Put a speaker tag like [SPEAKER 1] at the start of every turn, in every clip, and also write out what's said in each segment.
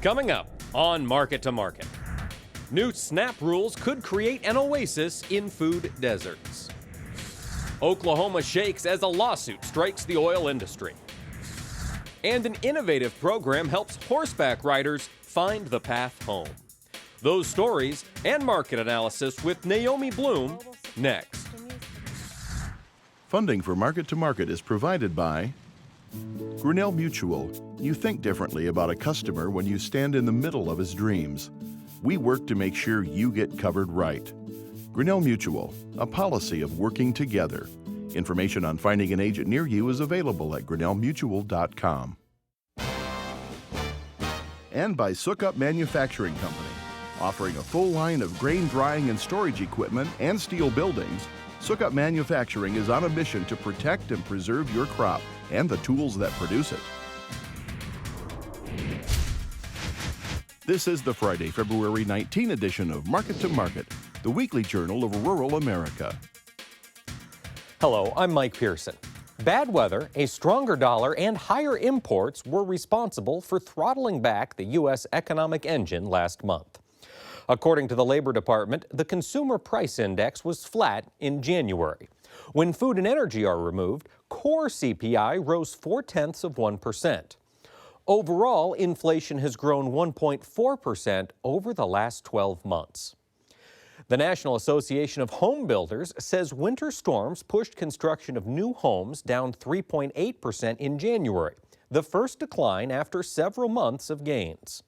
[SPEAKER 1] Coming up on Market to Market, new SNAP rules could create an oasis in food deserts. Oklahoma shakes as a lawsuit strikes the oil industry. And an innovative program helps horseback riders find the path home. Those stories and market analysis with Naomi Blohm next.
[SPEAKER 2] Funding for Market to Market is provided by Grinnell Mutual. You think differently about a customer when you stand in the middle of his dreams. We work to make sure you get covered right. Grinnell Mutual, a policy of working together. Information on finding an agent near you is available at grinnellmutual.com. And by Sukup Manufacturing Company, offering a full line of grain drying and storage equipment and steel buildings. Sukup Manufacturing is on a mission to protect and preserve your crop and the tools that produce it. This is the Friday, February 19 edition of Market to Market, the weekly journal of rural America.
[SPEAKER 1] Hello, I'm Mike Pearson. Bad weather, a stronger dollar, and higher imports were responsible for throttling back the U.S. economic engine last month. According to the Labor Department, the Consumer Price Index was flat in January. When food and energy are removed, core CPI rose 0.4%. Overall, inflation has grown 1.4% over the last 12 months. The National Association of Home Builders says winter storms pushed construction of new homes down 3.8% in January, the first decline after several months of gains.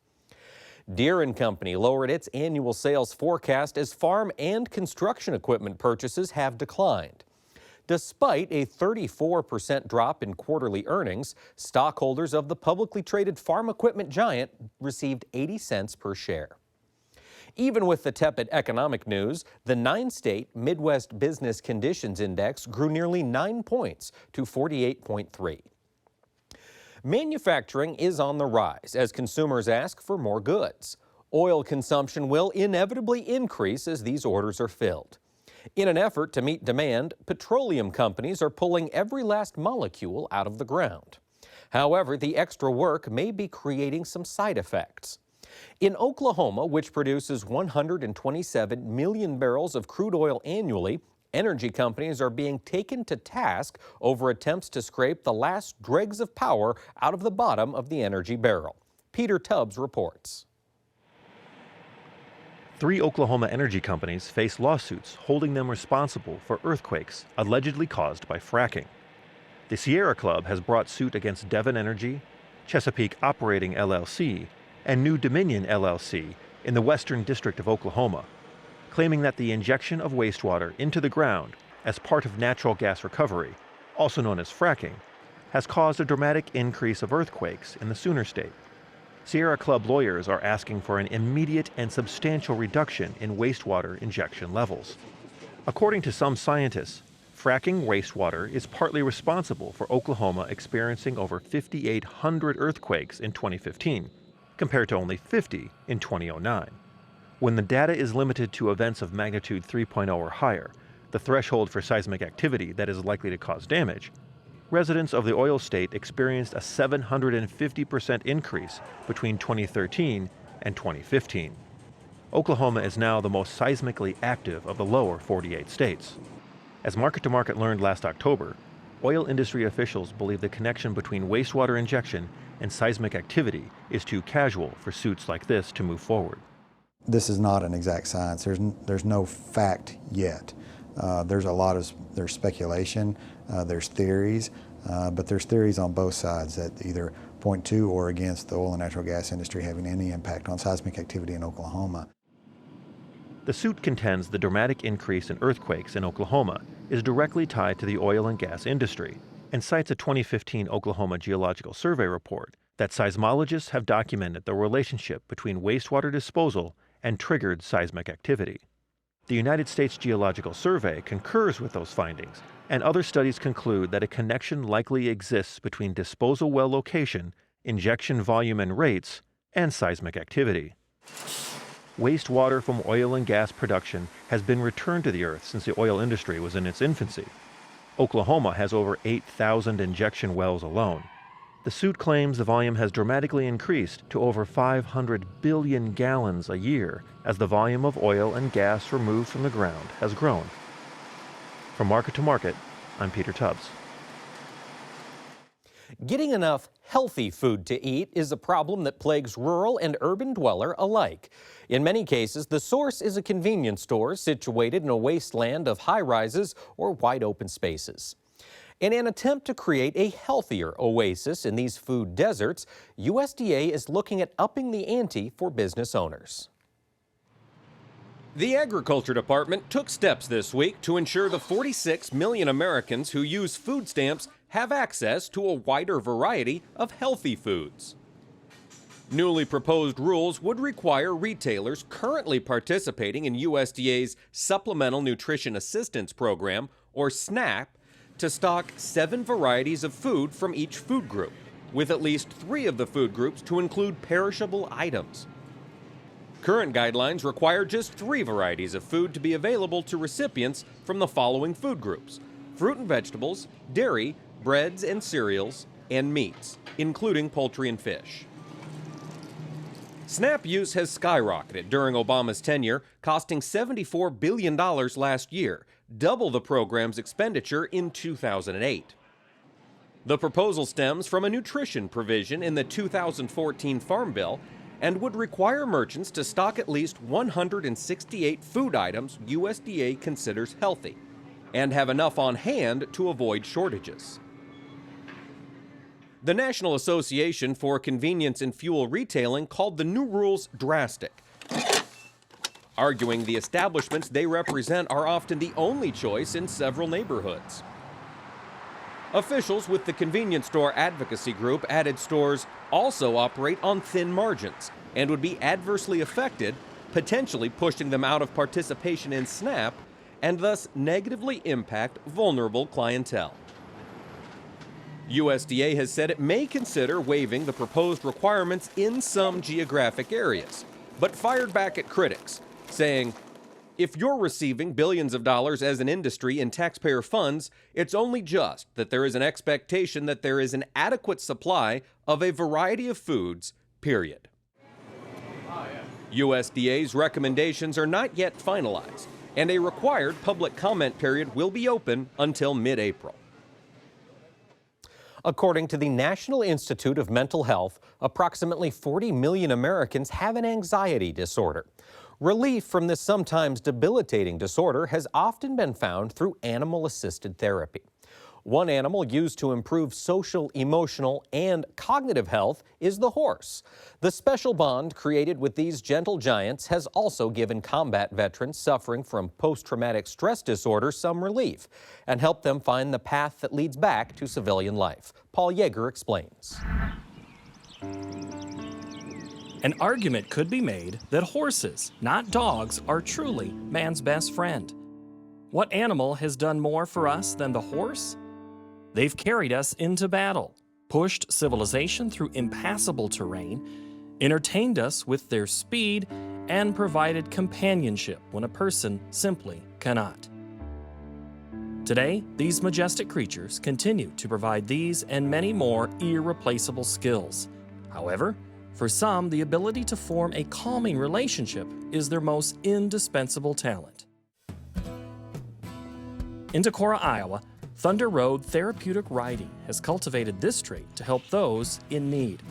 [SPEAKER 1] Deere & Company lowered its annual sales forecast as farm and construction equipment purchases have declined. Despite a 34% drop in quarterly earnings, stockholders of the publicly traded farm equipment giant received 80 cents per share. Even with the tepid economic news, the 9-state Midwest Business Conditions Index grew nearly 9 points to 48.3. Manufacturing is on the rise as consumers ask for more goods. Oil consumption will inevitably increase as these orders are filled. In an effort to meet demand, petroleum companies are pulling every last molecule out of the ground. However, the extra work may be creating some side effects. In Oklahoma, which produces 127 million barrels of crude oil annually, energy companies are being taken to task over attempts to scrape the last dregs of power out of the bottom of the energy barrel. Peter Tubbs reports.
[SPEAKER 3] 3 Oklahoma energy companies face lawsuits holding them responsible for earthquakes allegedly caused by fracking. The Sierra Club has brought suit against Devon Energy, Chesapeake Operating LLC, and New Dominion LLC in the Western District of Oklahoma, claiming that the injection of wastewater into the ground as part of natural gas recovery, also known as fracking, has caused a dramatic increase of earthquakes in the Sooner State. Sierra Club lawyers are asking for an immediate and substantial reduction in wastewater injection levels. According to some scientists, fracking wastewater is partly responsible for Oklahoma experiencing over 5,800 earthquakes in 2015, compared to only 50 in 2009. When the data is limited to events of magnitude 3.0 or higher, the threshold for seismic activity that is likely to cause damage, residents of the oil state experienced a 750% increase between 2013 and 2015. Oklahoma is now the most seismically active of the lower 48 states. As Market to Market learned last October, oil industry officials believe the connection between wastewater injection and seismic activity is too casual for suits like this to move forward.
[SPEAKER 4] This is not an exact science. There's no fact yet. There's speculation, there's theories, but there's theories on both sides that either point to or against the oil and natural gas industry having any impact on seismic activity in Oklahoma.
[SPEAKER 3] The suit contends the dramatic increase in earthquakes in Oklahoma is directly tied to the oil and gas industry and cites a 2015 Oklahoma Geological Survey report that seismologists have documented the relationship between wastewater disposal and triggered seismic activity. The United States Geological Survey concurs with those findings, and other studies conclude that a connection likely exists between disposal well location, injection volume and rates, and seismic activity. Wastewater from oil and gas production has been returned to the earth since the oil industry was in its infancy. Oklahoma has over 8,000 injection wells alone. The suit claims the volume has dramatically increased to over 500 billion gallons a year as the volume of oil and gas removed from the ground has grown. From Market to Market, I'm Peter Tubbs.
[SPEAKER 1] Getting enough healthy food to eat is a problem that plagues rural and urban dweller alike. In many cases, the source is a convenience store situated in a wasteland of high-rises or wide-open spaces. In an attempt to create a healthier oasis in these food deserts, USDA is looking at upping the ante for business owners. The Agriculture Department took steps this week to ensure the 46 million Americans who use food stamps have access to a wider variety of healthy foods. Newly proposed rules would require retailers currently participating in USDA's Supplemental Nutrition Assistance Program, or SNAP, to stock 7 varieties of food from each food group, with at least 3 of the food groups to include perishable items. Current guidelines require just 3 varieties of food to be available to recipients from the following food groups: fruit and vegetables, dairy, breads and cereals, and meats, including poultry and fish. SNAP use has skyrocketed during Obama's tenure, costing $74 billion last year, double the program's expenditure in 2008. The proposal stems from a nutrition provision in the 2014 Farm Bill and would require merchants to stock at least 168 food items USDA considers healthy and have enough on hand to avoid shortages. The National Association for Convenience and Fuel Retailing called the new rules drastic, arguing the establishments they represent are often the only choice in several neighborhoods. Officials with the convenience store advocacy group added stores also operate on thin margins and would be adversely affected, potentially pushing them out of participation in SNAP and thus negatively impact vulnerable clientele. USDA has said it may consider waiving the proposed requirements in some geographic areas, but fired back at critics, saying, "If you're receiving billions of dollars as an industry in taxpayer funds, it's only just that there is an expectation that there is an adequate supply of a variety of foods, period." USDA's recommendations are not yet finalized, and a required public comment period will be open until mid-April. According to the National Institute of Mental Health, approximately 40 million Americans have an anxiety disorder. Relief from this sometimes debilitating disorder has often been found through animal-assisted therapy. One animal used to improve social, emotional, and cognitive health is the horse. The special bond created with these gentle giants has also given combat veterans suffering from post-traumatic stress disorder some relief and helped them find the path that leads back to civilian life. Paul Yeager explains.
[SPEAKER 5] An argument could be made that horses, not dogs, are truly man's best friend. What animal has done more for us than the horse? They've carried us into battle, pushed civilization through impassable terrain, entertained us with their speed, and provided companionship when a person simply cannot. Today, these majestic creatures continue to provide these and many more irreplaceable skills. However, for some, the ability to form a calming relationship is their most indispensable talent. In Decorah, Iowa, Thunder Road Therapeutic Riding has cultivated this trait to help those in need.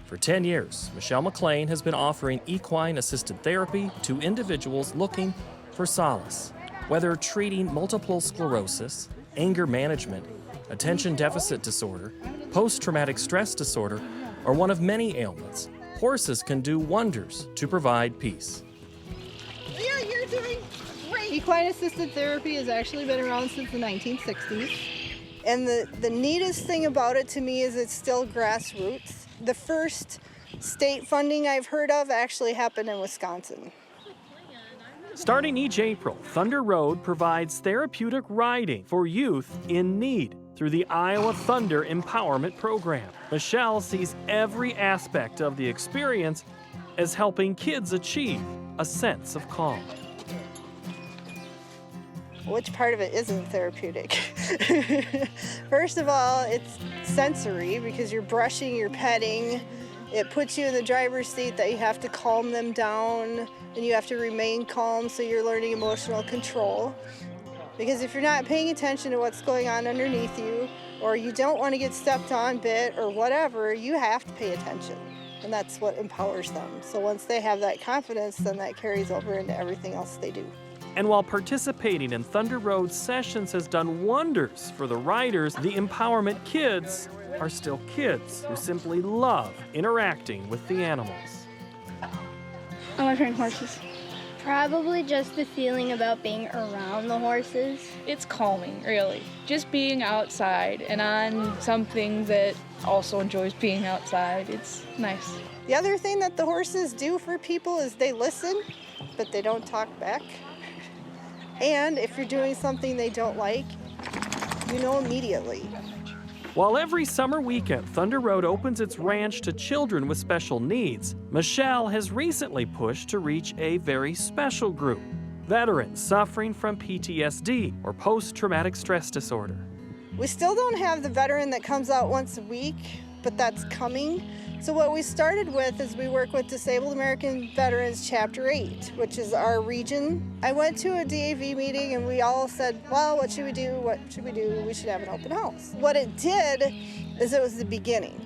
[SPEAKER 5] For 10 years, Michelle McLean has been offering equine-assisted therapy to individuals looking for solace. Whether treating multiple sclerosis, anger management, attention deficit disorder, post-traumatic stress disorder, or one of many ailments, horses can do wonders to provide peace.
[SPEAKER 6] Yeah, you're doing great. Equine-assisted therapy has actually been around since the 1960s. And the neatest thing about it to me is it's still grassroots. The first state funding I've heard of actually happened in Wisconsin.
[SPEAKER 5] Starting each April, Thunder Road provides therapeutic riding for youth in need through the Iowa Thunder Empowerment Program. Michelle sees every aspect of the experience as helping kids achieve a sense of calm.
[SPEAKER 6] Which part of it isn't therapeutic? First of all, it's sensory because you're brushing, you're petting. It puts you in the driver's seat that you have to calm them down and you have to remain calm, so you're learning emotional control. Because if you're not paying attention to what's going on underneath you, or you don't want to get stepped on, bit, or whatever, you have to pay attention. And that's what empowers them. So once they have that confidence, then that carries over into everything else they do.
[SPEAKER 5] And while participating in Thunder Road sessions has done wonders for the riders, the empowerment kids are still kids who simply love interacting with the animals.
[SPEAKER 7] I want to train horses. Probably just the feeling about being around the horses.
[SPEAKER 8] It's calming, really. Just being outside and on something that also enjoys being outside. It's nice.
[SPEAKER 6] The other thing that the horses do for people is they listen, but they don't talk back. And if you're doing something they don't like, you know immediately.
[SPEAKER 5] While every summer weekend Thunder Road opens its ranch to children with special needs, Michelle has recently pushed to reach a very special group, veterans suffering from PTSD or post-traumatic stress disorder.
[SPEAKER 6] We still don't have the veteran that comes out once a week, but that's coming. So what we started with is we work with Disabled American Veterans Chapter 8, which is our region. I went to a DAV meeting and we all said, well, what should we do? What should we do? We should have an open house. What it did is it was the beginning.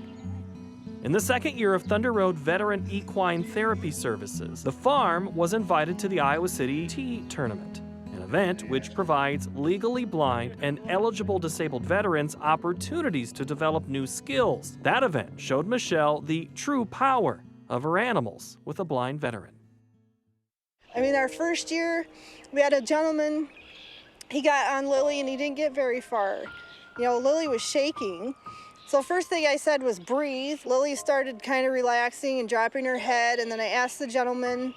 [SPEAKER 5] In the second year of Thunder Road Veteran Equine Therapy Services, the farm was invited to the Iowa City Tea Tournament, an event which provides legally blind and eligible disabled veterans opportunities to develop new skills. That event showed Michelle the true power of her animals with a blind veteran.
[SPEAKER 6] I mean, our first year, we had a gentleman, he got on Lily and he didn't get very far. You know, Lily was shaking. So first thing I said was breathe. Lily started kind of relaxing and dropping her head, and then I asked the gentleman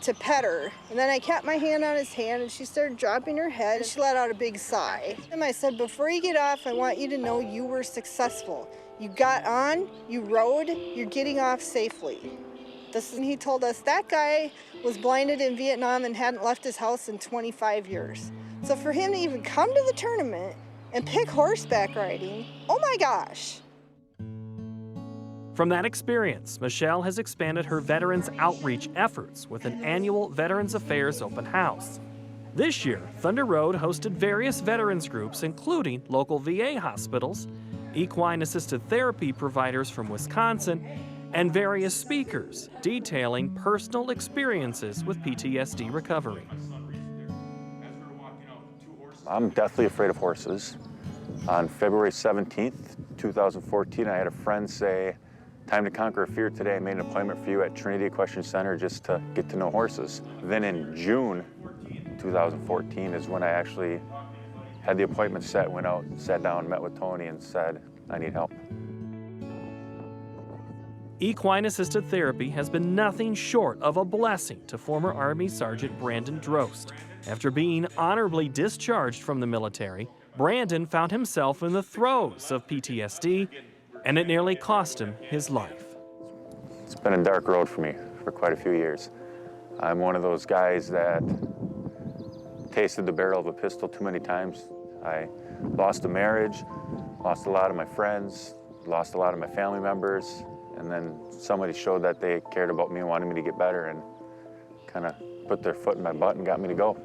[SPEAKER 6] to pet her. And then I kept my hand on his hand and she started dropping her head and she let out a big sigh. And I said, before you get off, I want you to know you were successful. You got on, you rode, you're getting off safely. And he told us that guy was blinded in Vietnam and hadn't left his house in 25 years. So for him to even come to the tournament and pick horseback riding, oh my gosh.
[SPEAKER 5] From that experience, Michelle has expanded her veterans outreach efforts with an annual Veterans Affairs open house. This year, Thunder Road hosted various veterans groups, including local VA hospitals, equine-assisted therapy providers from Wisconsin, and various speakers detailing personal experiences with PTSD recovery.
[SPEAKER 9] I'm deathly afraid of horses. On February 17th, 2014, I had a friend say, time to conquer a fear today. I made an appointment for you at Trinity Equestrian Center just to get to know horses. Then in June 2014 is when I actually had the appointment set, went out, sat down, met with Tony and said, I need help.
[SPEAKER 5] Equine-assisted therapy has been nothing short of a blessing to former Army Sergeant Brandon Drost. After being honorably discharged from the military, Brandon found himself in the throes of PTSD, and it nearly cost him his life.
[SPEAKER 9] It's been a dark road for me for quite a few years. I'm one of those guys that tasted the barrel of a pistol too many times. I lost a marriage, lost a lot of my friends, lost a lot of my family members, and then somebody showed that they cared about me and wanted me to get better and kind of put their foot in my butt and got me to go.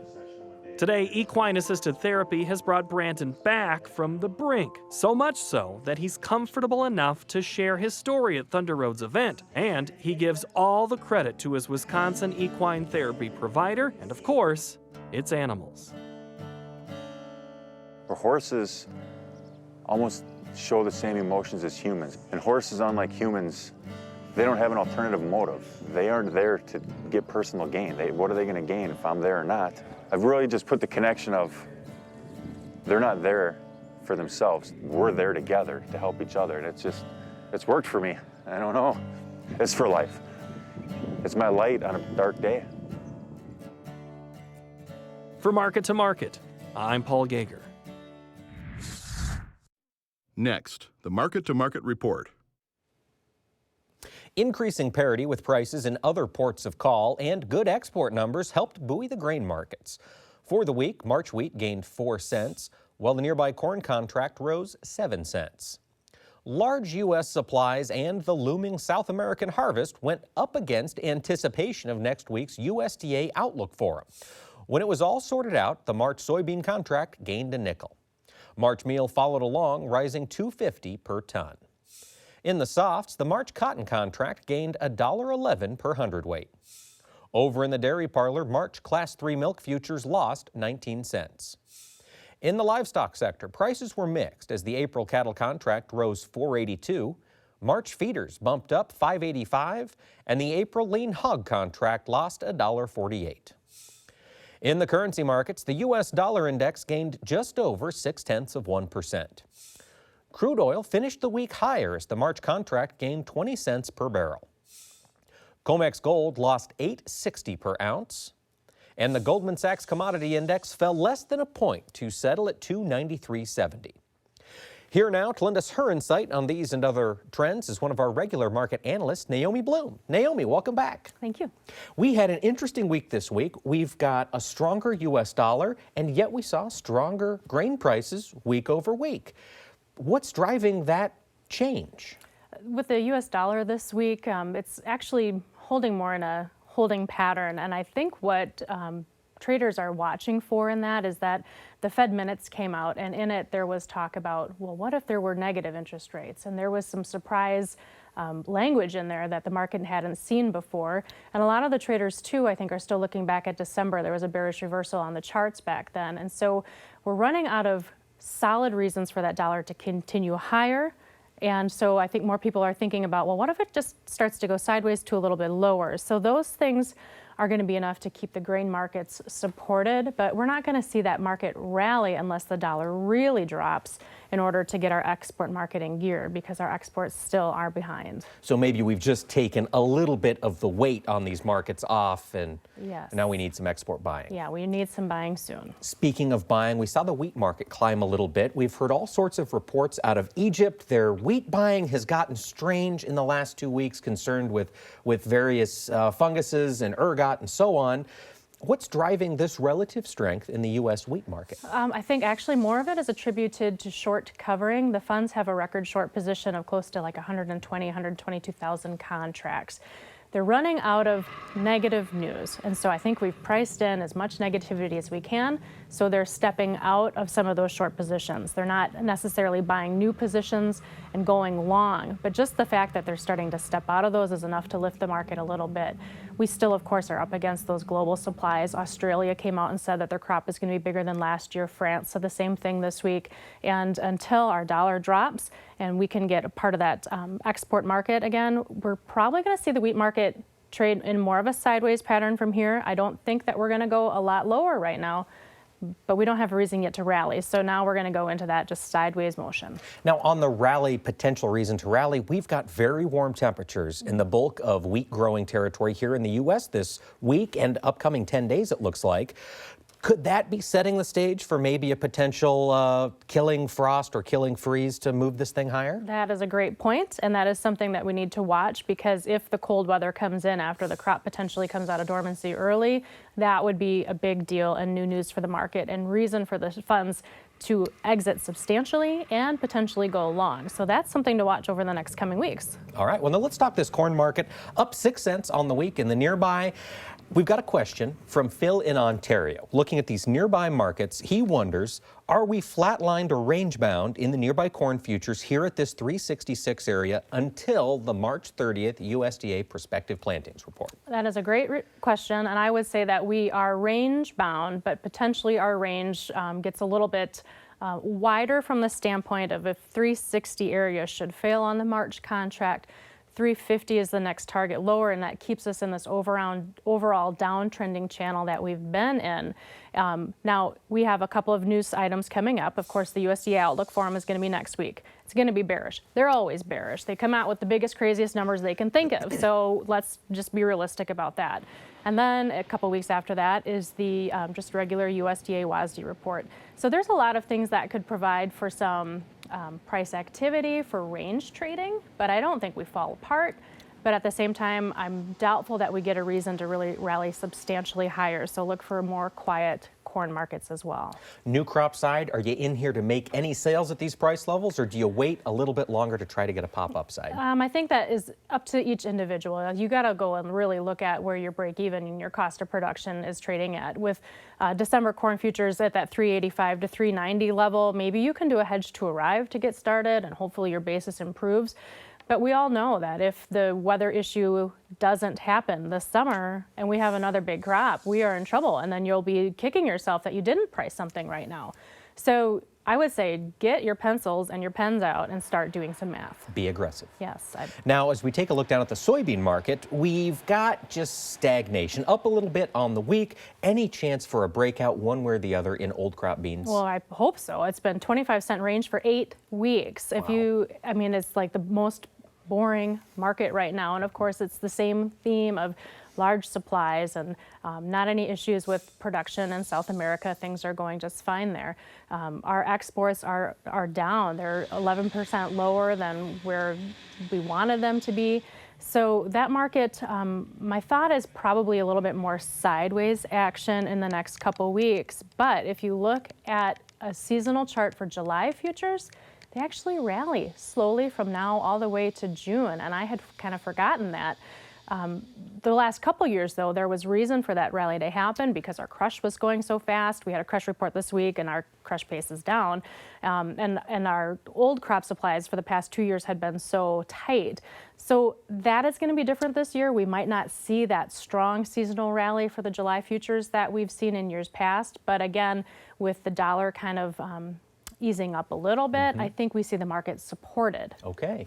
[SPEAKER 5] Today, equine-assisted therapy has brought Brandon back from the brink, so much so that he's comfortable enough to share his story at Thunder Road's event, and he gives all the credit to his Wisconsin equine therapy provider and, of course, its animals.
[SPEAKER 9] For horses almost show the same emotions as humans, and horses, unlike humans, they don't have an alternative motive. They aren't there to get personal gain. What are they going to gain if I'm there or not? I've really just put the connection of they're not there for themselves. We're there together to help each other. And it's worked for me. I don't know. It's for life. It's my light on a dark day.
[SPEAKER 5] For Market to Market, I'm Paul Yeager.
[SPEAKER 2] Next, the Market to Market report.
[SPEAKER 1] Increasing parity with prices in other ports of call and good export numbers helped buoy the grain markets. For the week, March wheat gained 4 cents, while the nearby corn contract rose 7 cents. Large U.S. supplies and the looming South American harvest went up against anticipation of next week's USDA Outlook Forum. When it was all sorted out, the March soybean contract gained a nickel. March meal followed along, rising $2.50 per ton. In the softs, the March cotton contract gained $1.11 per hundredweight. Over in the dairy parlor, March Class 3 milk futures lost 19 cents. In the livestock sector, prices were mixed as the April cattle contract rose $4.82, March feeders bumped up $5.85, and the April lean hog contract lost $1.48. In the currency markets, the U.S. dollar index gained just over 0.6%. Crude oil finished the week higher as the March contract gained 20 cents per barrel. COMEX gold lost $8.60 per ounce. And the Goldman Sachs Commodity Index fell less than a point to settle at 293.70. Here now to lend us her insight on these and other trends is one of our regular market analysts, Naomi Blohm. Naomi, welcome back.
[SPEAKER 10] Thank you.
[SPEAKER 1] We had an interesting week this week. We've got a stronger U.S. dollar, and yet we saw stronger grain prices week over week. What's driving that change?
[SPEAKER 10] With the U.S. dollar this week, it's actually holding more in a holding pattern, and I think what traders are watching for in that is that the Fed minutes came out, and in it there was talk about, well, what if there were negative interest rates? And there was some surprise language in there that the market hadn't seen before. And a lot of the traders too, I think, are still looking back at December. There was a bearish reversal on the charts back then. And so we're running out of solid reasons for that dollar to continue higher. And so I think more people are thinking about, well, what if it just starts to go sideways to a little bit lower? So those things are going to be enough to keep the grain markets supported, but we're not going to see that market rally unless the dollar really drops in order to get our export market in gear, because our exports still are behind.
[SPEAKER 1] So maybe we've just taken a little bit of the weight on these markets off, and
[SPEAKER 10] yes,
[SPEAKER 1] now we need some export buying.
[SPEAKER 10] Yeah, we need some buying soon.
[SPEAKER 1] Speaking of buying, we saw the wheat market climb a little bit. We've heard all sorts of reports out of Egypt. Their wheat buying has gotten strange in the last 2 weeks, concerned with various funguses and ergot and so on. What's driving this relative strength in the U.S. wheat market?
[SPEAKER 10] I think actually more of it is attributed to short covering. The funds have a record short position of close to like 122,000 contracts. They're running out of negative news, and so I think we've priced in as much negativity as we can, so they're stepping out of some of those short positions. They're not necessarily buying new positions and going long, but just the fact that they're starting to step out of those is enough to lift the market a little bit. We still, of course, are up against those global supplies. Australia came out and said that their crop is going to be bigger than last year. France said the same thing this week. And until our dollar drops and we can get a part of that export market again, we're probably going to see the wheat market trade in more of a sideways pattern from here. I don't think that we're going to go a lot lower right now, but we don't have a reason yet to rally. So now we're going to go into that just sideways motion.
[SPEAKER 1] Now, on the rally, potential reason to rally, we've got very warm temperatures in the bulk of wheat growing territory here in the U.S. this week and upcoming 10 days, it looks like. Could that be setting the stage for maybe a potential killing frost or killing freeze to move this thing higher?
[SPEAKER 10] That is a great point, and that is something that we need to watch, because if the cold weather comes in after the crop potentially comes out of dormancy early, that would be a big deal and new news for the market and reason for the funds to exit substantially and potentially go long. So that's something to watch over the next coming weeks.
[SPEAKER 1] All right, well, now let's talk this corn market. Up 6 cents on the week in the nearby. We've got a question from Phil in Ontario. Looking at these nearby markets, he wonders, are we flatlined or range-bound in the nearby corn futures here at this 366 area until the March 30th USDA prospective plantings report? That
[SPEAKER 10] is a great question, and I would say that we are range-bound, but potentially our range gets a little bit wider from the standpoint of if 360 area should fail on the March contract, 350 is the next target lower, and that keeps us in this overall downtrending channel that we've been in. Now, we have a couple of news items coming up. Of course, the USDA Outlook Forum is going to be next week. It's going to be bearish. They're always bearish. They come out with the biggest, craziest numbers they can think of. So let's just be realistic about that. And then a couple weeks after that is the just regular USDA WASDE report. So there's a lot of things that could provide for some price activity for range trading, but I don't think we fall apart. But at the same time, I'm doubtful that we get a reason to really rally substantially higher. So look for more quiet corn markets as well.
[SPEAKER 1] New crop side, are you in here to make any sales at these price levels, or do you wait a little bit longer to try to get a pop upside?
[SPEAKER 10] I think that is up to each individual. You got to go and really look at where your break even and your cost of production is trading at. With December corn futures at that 385 to 390 level, maybe you can do a hedge to arrive to get started, and hopefully your basis improves. But we all know that if the weather issue doesn't happen this summer and we have another big crop, we are in trouble. And then you'll be kicking yourself that you didn't price something right now. So I would say get your pencils and your pens out and start doing some math.
[SPEAKER 1] Be aggressive.
[SPEAKER 10] Yes.
[SPEAKER 1] Now, as we take a look down at the soybean market, we've got just stagnation, up a little bit on the week. Any chance for a breakout one way or the other in old crop beans?
[SPEAKER 10] Well, I hope so. It's been 25-cent range for 8 weeks. If you, I mean, it's like the most boring market right now. And of course, it's the same theme of large supplies and not any issues with production in South America. Things are going just fine there. Our exports are down. They're 11% lower than where we wanted them to be. So that market, my thought is probably a little bit more sideways action in the next couple weeks. But if you look at a seasonal chart for July futures, they actually rally slowly from now all the way to June. And I had kind of forgotten that. The last couple years, though, there was reason for that rally to happen because our crush was going so fast. We had a crush report this week, and our crush pace is down. And our old crop supplies for the past 2 years had been so tight. So that is going to be different this year. We might not see that strong seasonal rally for the July futures that we've seen in years past. But again, with the dollar kind of easing up a little bit, I think we see the market supported.
[SPEAKER 1] Okay.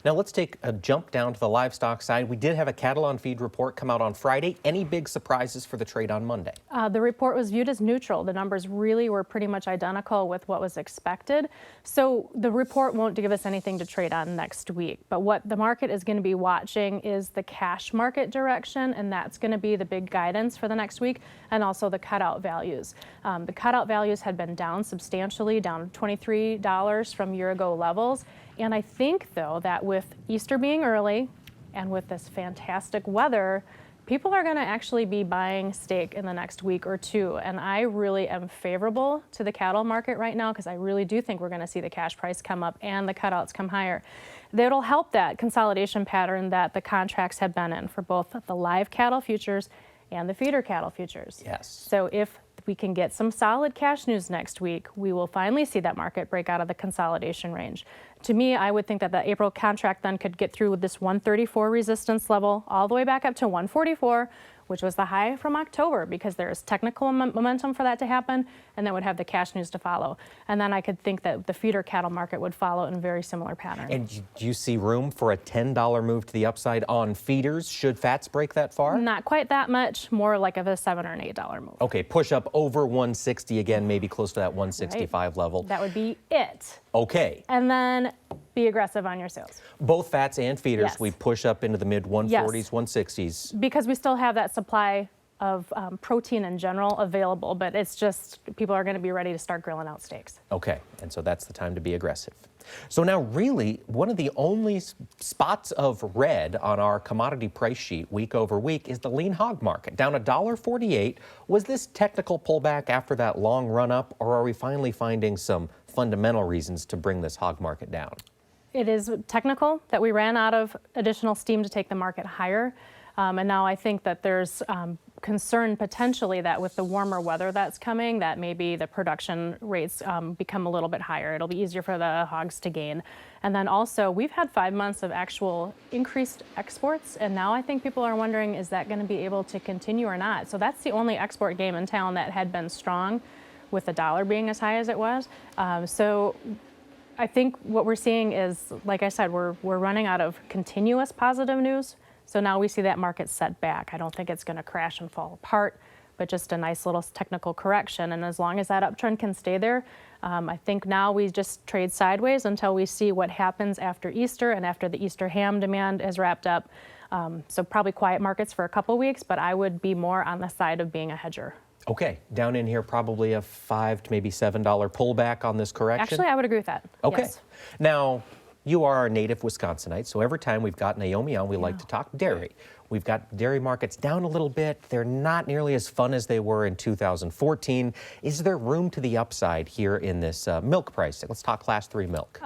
[SPEAKER 1] Now let's take a jump down to the livestock side. We did have a cattle on feed report come out on Friday. Any big surprises for the trade on Monday?
[SPEAKER 10] The report was viewed as neutral. The numbers really were pretty much identical with what was expected. So the report won't give us anything to trade on next week. But what the market is going to be watching is the cash market direction, and that's going to be the big guidance for the next week, and also the cutout values. The cutout values had been down substantially, down $23 from year-ago levels. And I think, though, that with Easter being early and with this fantastic weather, people are going to actually be buying steak in the next week or two. And I really am favorable to the cattle market right now because I really do think we're going to see the cash price come up and the cutouts come higher. That'll help that consolidation pattern that the contracts have been in for both the live cattle futures and the feeder cattle futures.
[SPEAKER 1] Yes.
[SPEAKER 10] So if we can get some solid cash news next week, we will finally see that market break out of the consolidation range. To me, I would think that the April contract then could get through with this 134 resistance level all the way back up to 144, which was the high from October, because there is technical momentum for that to happen, and that would have the cash news to follow. And then I could think that the feeder cattle market would follow in a very similar pattern.
[SPEAKER 1] And do you see room for a $10 move to the upside on feeders should fats break that far?
[SPEAKER 10] Not quite that much, more like of a $7 or an $8 move.
[SPEAKER 1] Okay, push up over 160 again, maybe close to that 165 level.
[SPEAKER 10] That would be it.
[SPEAKER 1] Okay.
[SPEAKER 10] And then be aggressive on your sales.
[SPEAKER 1] Both fats and feeders,
[SPEAKER 10] Yes.
[SPEAKER 1] we push up into the mid 140s,
[SPEAKER 10] Yes.
[SPEAKER 1] 160s.
[SPEAKER 10] Because we still have that supply of protein in general available, but it's just people are going to be ready to start grilling out steaks.
[SPEAKER 1] Okay, and so that's the time to be aggressive. So now really, one of the only spots of red on our commodity price sheet week over week is the lean hog market, down $1.48. Was this technical pullback after that long run up, or are we finally finding some fundamental reasons to bring this hog market down?
[SPEAKER 10] It is technical that we ran out of additional steam to take the market higher. And now I think that there's concern potentially that with the warmer weather that's coming, that maybe the production rates become a little bit higher. It'll be easier for the hogs to gain. And then also, we've had 5 months of actual increased exports, and now I think people are wondering, is that going to be able to continue or not? So that's the only export game in town that had been strong with the dollar being as high as it was. So I think what we're seeing is, like I said, we're running out of continuous positive news. So now we see that market set back. I don't think it's going to crash and fall apart, but just a nice little technical correction. And as long as that uptrend can stay there, I think now we just trade sideways until we see what happens after Easter and after the Easter ham demand is wrapped up. So probably quiet markets for a couple weeks, but I would be more on the side of being a hedger.
[SPEAKER 1] Okay, down in here probably a $5 to maybe $7 pullback on this correction?
[SPEAKER 10] Actually, I would agree with that.
[SPEAKER 1] Okay.
[SPEAKER 10] Yes.
[SPEAKER 1] Now, You are a native Wisconsinite, so every time we've got Naomi on, we like to talk dairy. We've got dairy markets down a little bit. They're not nearly as fun as they were in 2014. Is there room to the upside here in this milk pricing? Let's talk Class 3 milk.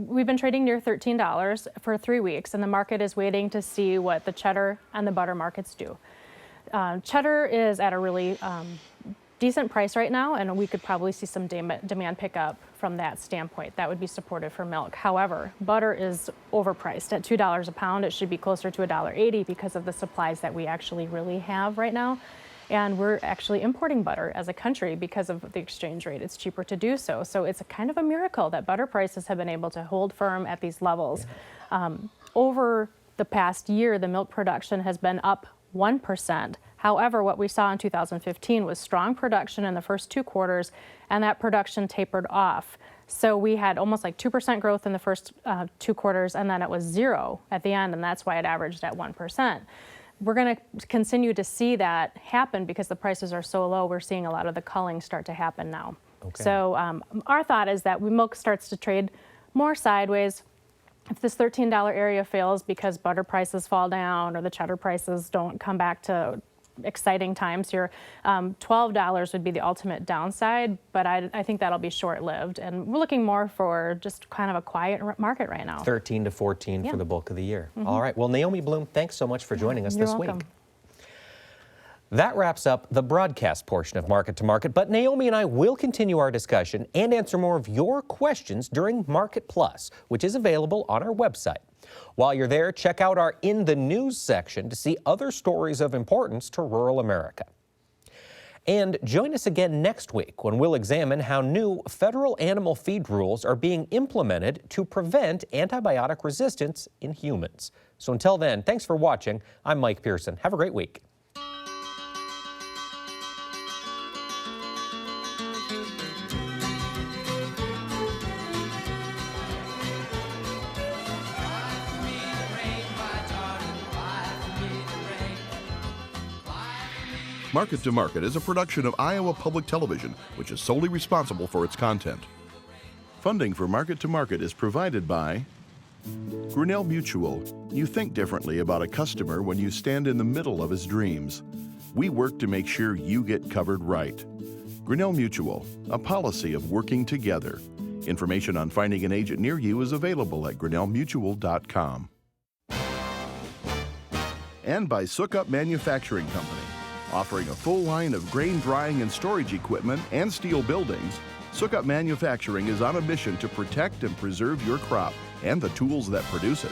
[SPEAKER 10] We've been trading near $13 for 3 weeks, and the market is waiting to see what the cheddar and the butter markets do. Cheddar is at a really decent price right now, and we could probably see some demand pick up from that standpoint. That would be supportive for milk. However, butter is overpriced at $2 a pound. It should be closer to $1.80 because of the supplies that we actually really have right now. And we're actually importing butter as a country because of the exchange rate. It's cheaper to do so. So it's a kind of a miracle that butter prices have been able to hold firm at these levels. Over the past year, the milk production has been up 1%. However, what we saw in 2015 was strong production in the first 2 quarters, and that production tapered off. So we had almost like 2% growth in the first 2 quarters, and then it was 0 at the end, and that's why it averaged at 1%. We're going to continue to see that happen because the prices are so low. We're seeing a lot of the culling start to happen now. Okay. So our thought is that when milk starts to trade more sideways, if this $13 area fails because butter prices fall down or the cheddar prices don't come back to exciting times here, $12 would be the ultimate downside, but I think that'll be short-lived. And we're looking more for just kind of a quiet market right now.
[SPEAKER 1] 13 to 14 for the bulk of the year. All right. Well, Naomi Blohm, thanks so much for joining us this week. That wraps up the broadcast portion of Market to Market, but Naomi and I will continue our discussion and answer more of your questions during Market Plus, which is available on our website. While you're there, check out our In the News section to see other stories of importance to rural America. And join us again next week when we'll examine how new federal animal feed rules are being implemented to prevent antibiotic resistance in humans. So until then, thanks for watching. I'm Mike Pearson. Have a great week.
[SPEAKER 2] Market to Market is a production of Iowa Public Television, which is solely responsible for its content. Funding for Market to Market is provided by Grinnell Mutual. You think differently about a customer when you stand in the middle of his dreams. We work to make sure you get covered right. Grinnell Mutual, a policy of working together. Information on finding an agent near you is available at grinnellmutual.com. And by Sukup Manufacturing Company. Offering a full line of grain drying and storage equipment and steel buildings, Sukup Manufacturing is on a mission to protect and preserve your crop and the tools that produce it.